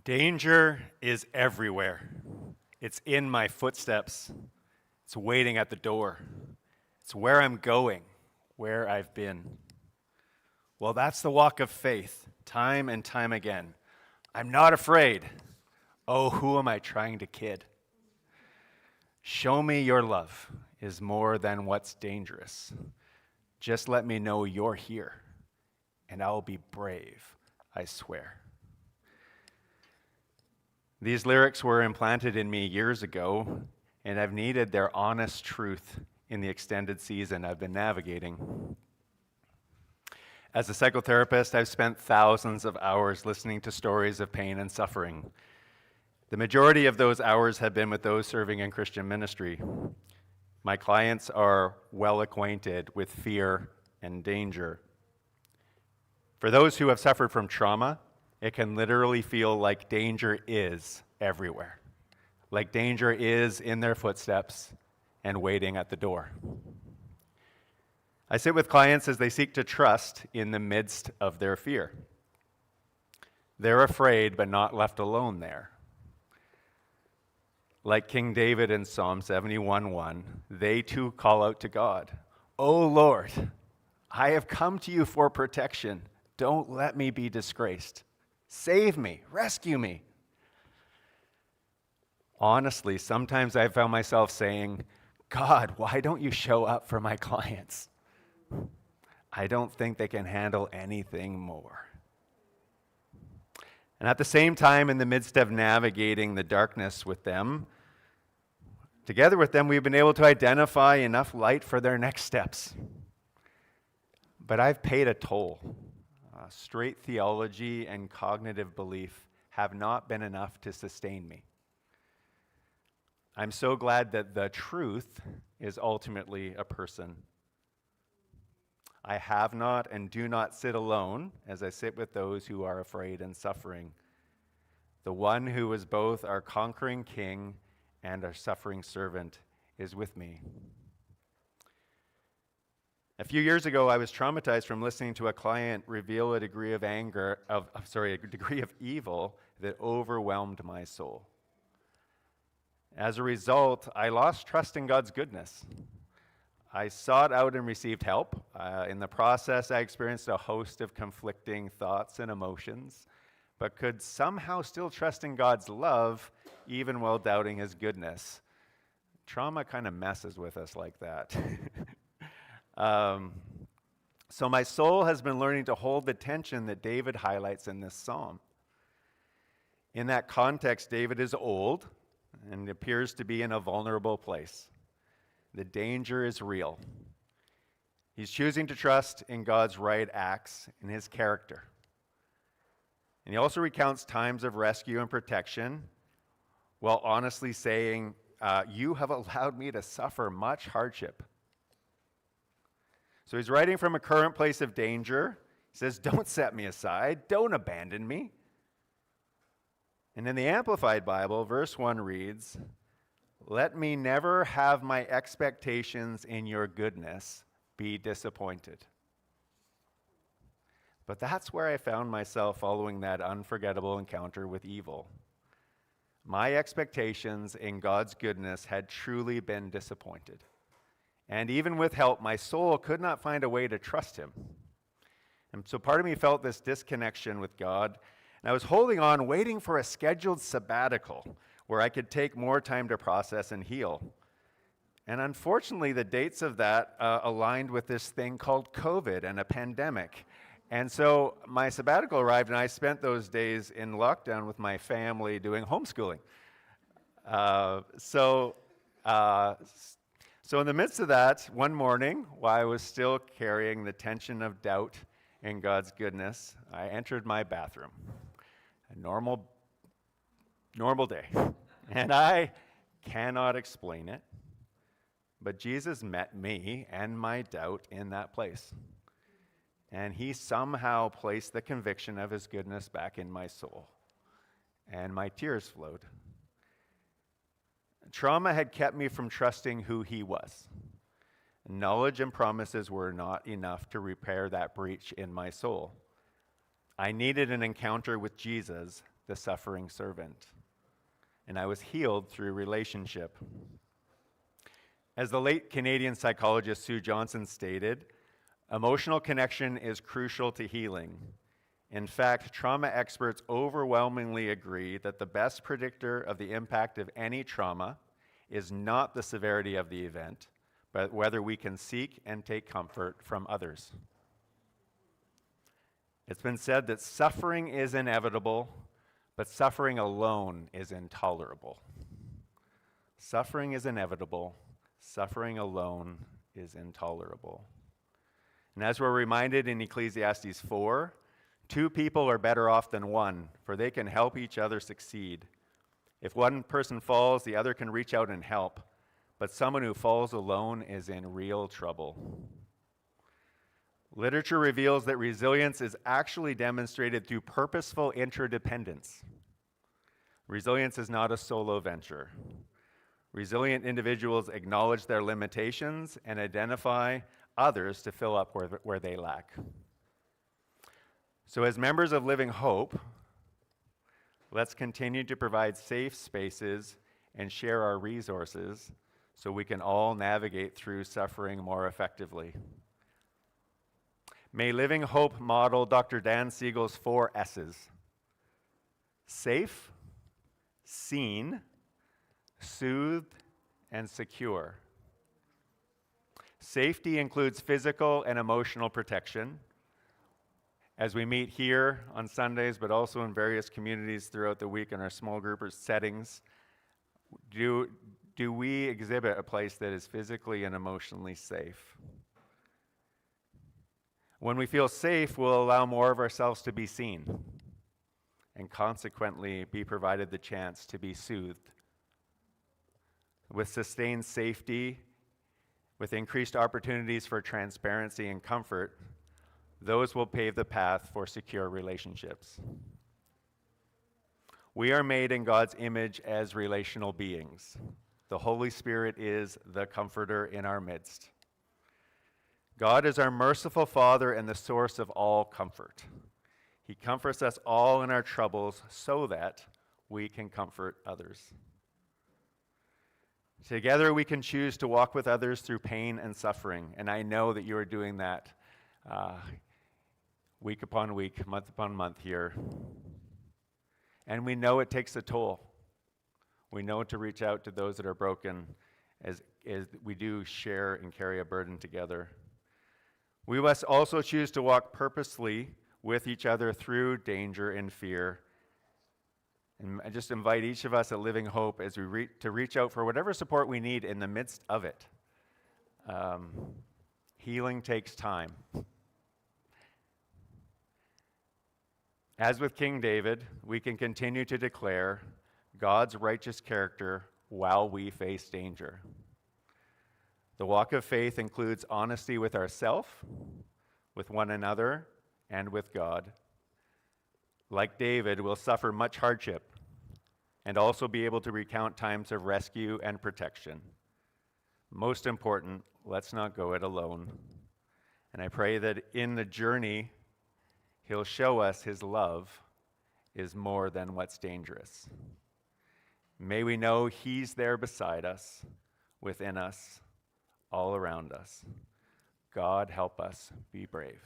Danger is everywhere. It's in my footsteps. It's waiting at the door. It's where I'm going, where I've been. Well, that's the walk of faith, time and time again. I'm not afraid. Oh, who am I trying to kid? Show me your love is more than what's dangerous. Just let me know you're here, and I'll be brave, I swear. These lyrics were implanted in me years ago, and I've needed their honest truth in the extended season I've been navigating. As a psychotherapist, I've spent thousands of hours listening to stories of pain and suffering. The majority of those hours have been with those serving in Christian ministry. My clients are well acquainted with fear and danger. For those who have suffered from trauma, it can literally feel like danger is everywhere, like danger is in their footsteps and waiting at the door. I sit with clients as they seek to trust in the midst of their fear. They're afraid but not left alone there. Like King David in Psalm 71:1, they too call out to God, "O Lord, I have come to you for protection. Don't let me be disgraced. Save me, rescue me." Honestly, sometimes I found myself saying, "God, why don't you show up for my clients? I don't think they can handle anything more." And at the same time, in the midst of navigating the darkness with them, together with them, we've been able to identify enough light for their next steps. But I've paid a toll. Straight theology and cognitive belief have not been enough to sustain me. I'm so glad that the truth is ultimately a person. I have not and do not sit alone as I sit with those who are afraid and suffering. The one who is both our conquering king and our suffering servant is with me. A few years ago, I was traumatized from listening to a client reveal a degree of evil that overwhelmed my soul. As a result, I lost trust in God's goodness. I sought out and received help. In the process, I experienced a host of conflicting thoughts and emotions, but could somehow still trust in God's love, even while doubting his goodness. Trauma kind of messes with us like that. So my soul has been learning to hold the tension that David highlights in this psalm. In that context, David is old and appears to be in a vulnerable place. The danger is real. He's choosing to trust in God's right acts in his character. And he also recounts times of rescue and protection while honestly saying, "You have allowed me to suffer much hardship." So he's writing from a current place of danger. He says, "Don't set me aside. Don't abandon me." And in the Amplified Bible, verse 1 reads, "Let me never have my expectations in your goodness be disappointed." But that's where I found myself following that unforgettable encounter with evil. My expectations in God's goodness had truly been disappointed. And even with help, my soul could not find a way to trust him. And so part of me felt this disconnection with God. And I was holding on, waiting for a scheduled sabbatical where I could take more time to process and heal. And unfortunately, the dates of that aligned with this thing called COVID and a pandemic. And so my sabbatical arrived, and I spent those days in lockdown with my family doing homeschooling. So in the midst of that, one morning, while I was still carrying the tension of doubt in God's goodness, I entered my bathroom. A normal day. And I cannot explain it, but Jesus met me and my doubt in that place. And he somehow placed the conviction of his goodness back in my soul. And my tears flowed. Trauma had kept me from trusting who he was. Knowledge and promises were not enough to repair that breach in my soul. I needed an encounter with Jesus the suffering servant, and I was healed through relationship. As the late Canadian psychologist Sue Johnson stated, emotional connection is crucial to healing. In fact, trauma experts overwhelmingly agree that the best predictor of the impact of any trauma is not the severity of the event, but whether we can seek and take comfort from others. It's been said that suffering is inevitable, but suffering alone is intolerable. Suffering is inevitable, suffering alone is intolerable. And as we're reminded in Ecclesiastes 4, 2 people are better off than one, for they can help each other succeed. If one person falls, the other can reach out and help, but someone who falls alone is in real trouble. Literature reveals that resilience is actually demonstrated through purposeful interdependence. Resilience is not a solo venture. Resilient individuals acknowledge their limitations and identify others to fill up where they lack. So as members of Living Hope, let's continue to provide safe spaces and share our resources so we can all navigate through suffering more effectively. May Living Hope model Dr. Dan Siegel's 4 S's: safe, seen, soothed, and secure. Safety includes physical and emotional protection. As we meet here on Sundays, but also in various communities throughout the week in our small group or settings, do we exhibit a place that is physically and emotionally safe? When we feel safe, we'll allow more of ourselves to be seen and consequently be provided the chance to be soothed. With sustained safety, with increased opportunities for transparency and comfort, those will pave the path for secure relationships. We are made in God's image as relational beings. The Holy Spirit is the comforter in our midst. God is our merciful Father and the source of all comfort. He comforts us all in our troubles so that we can comfort others. Together we can choose to walk with others through pain and suffering, and I know that you are doing that week upon week, month upon month here. And we know it takes a toll. We know to reach out to those that are broken as we do share and carry a burden together. We must also choose to walk purposely with each other through danger and fear. And I just invite each of us at Living Hope as we to reach out for whatever support we need in the midst of it. Healing takes time. As with King David, we can continue to declare God's righteous character while we face danger. The walk of faith includes honesty with ourselves, with one another, and with God. Like David, we'll suffer much hardship and also be able to recount times of rescue and protection. Most important, let's not go it alone. And I pray that in the journey, He'll show us His love is more than what's dangerous. May we know He's there beside us, within us, all around us. God help us be brave.